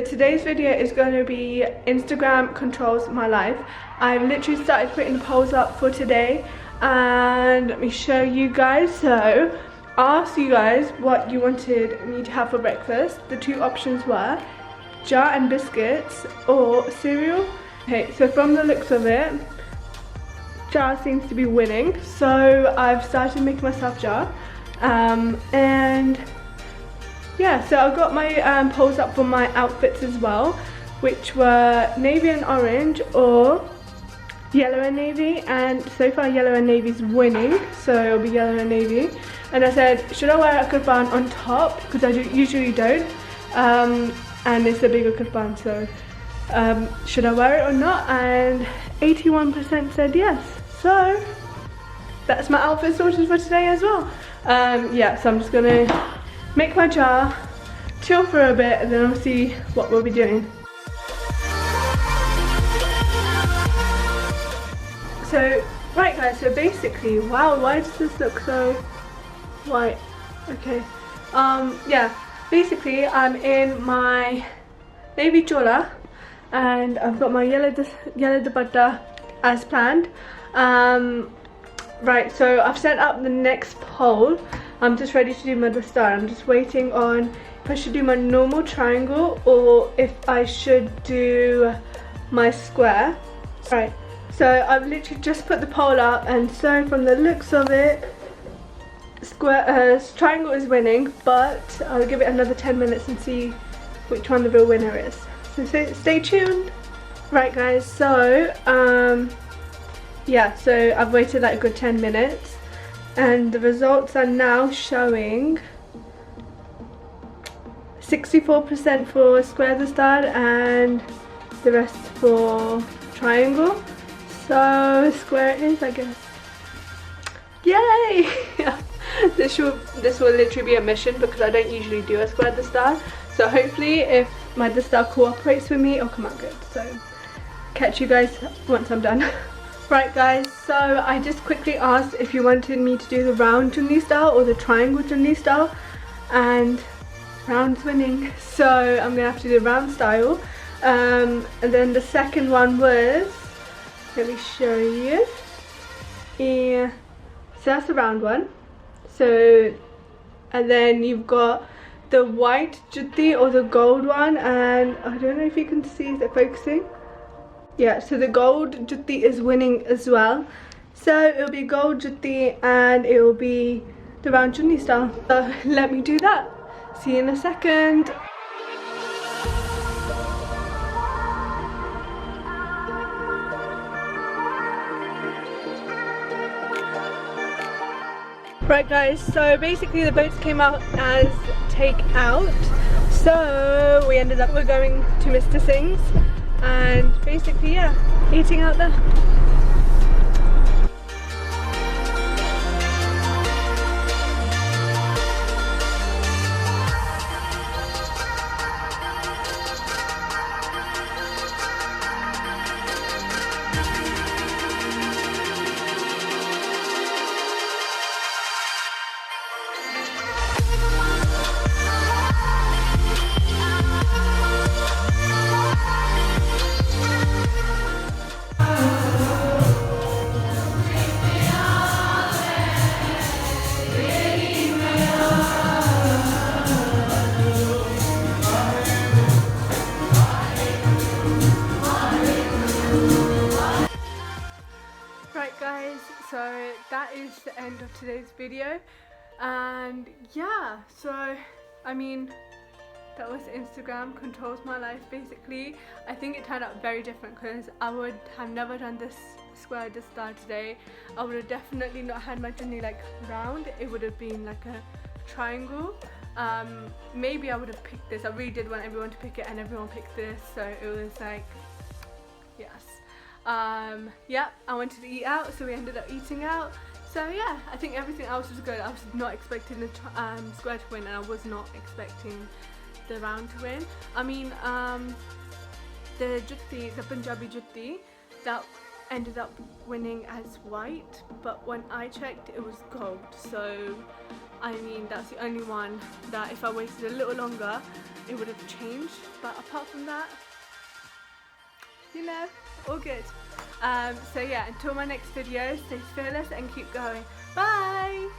today's video is going to be Instagram controls my life. I've literally started putting the polls up for today, and let me show you guys. So I asked you guys what you wanted me to have for breakfast. The two options were jar and biscuits or cereal. Okay, so from the looks of it, jar seems to be winning, so I've started making myself jar. And yeah, so I've got my polls up for my outfits as well, which were navy and orange or yellow and navy, and so far yellow and navy's winning, so it'll be yellow and navy. And I said, should I wear a kirpan on top, because I usually don't, and it's a bigger kirpan, so should I wear it or not? And 81% said yes, so that's my outfit sorted for today as well. Yeah, so I'm just gonna make my jar, chill for a bit, and then I'll see what we'll be doing. So, right guys, so basically, wow, why does this look so white? Okay, yeah, basically I'm in my navy chola, and I've got my yellow dupatta as planned. Right, so I've set up the next poll. I'm just ready to do my dastar. I'm just waiting on if I should do my normal triangle or if I should do my square. Right, so I've literally just put the poll up, and so from the looks of it, triangle is winning, but I'll give it another 10 minutes and see which one the real winner is. So stay tuned. Right guys, so yeah, so I've waited like a good 10 minutes. And the results are now showing 64% for square dastar and the rest for triangle. So square it is, I guess. Yay! This will literally be a mission because I don't usually do a square dastar. So hopefully if my dastar cooperates with me, it'll come out good. So catch you guys once I'm done. Right guys, so I just quickly asked if you wanted me to do the round chunni style or the triangle chunni style, and round's winning, so I'm gonna have to do the round style. And then the second one was, let me show you. Yeah, so that's the round one. So, and then you've got the white jutti or the gold one, and I don't know if you can see, is it focusing? Yeah, so the gold jutti is winning as well. So it'll be gold jutti and it will be the round chunni style. So let me do that. See you in a second. Right guys, so basically the boats came out as take out. So we ended up, we're going to Mr. Singh's. And basically, yeah, eating out there. So that is the end of today's video, and yeah, so I mean that was Instagram controls my life basically. I think it turned out very different because I would have never done this square dastar today. I would have definitely not had my chunni like round, it would have been like a triangle. Maybe I would have picked this. I really did want everyone to pick it and everyone picked this, so it was like yes. Yeah, I wanted to eat out, so we ended up eating out. So yeah, I think everything else was good. I was not expecting the square to win, and I was not expecting the round to win. I mean, the jutti, the Punjabi jutti, that ended up winning as white, but when I checked it was gold. So I mean, that's the only one that if I waited a little longer it would have changed, but apart from that, you know, all good. So yeah, until my next video, stay fearless and keep going. Bye!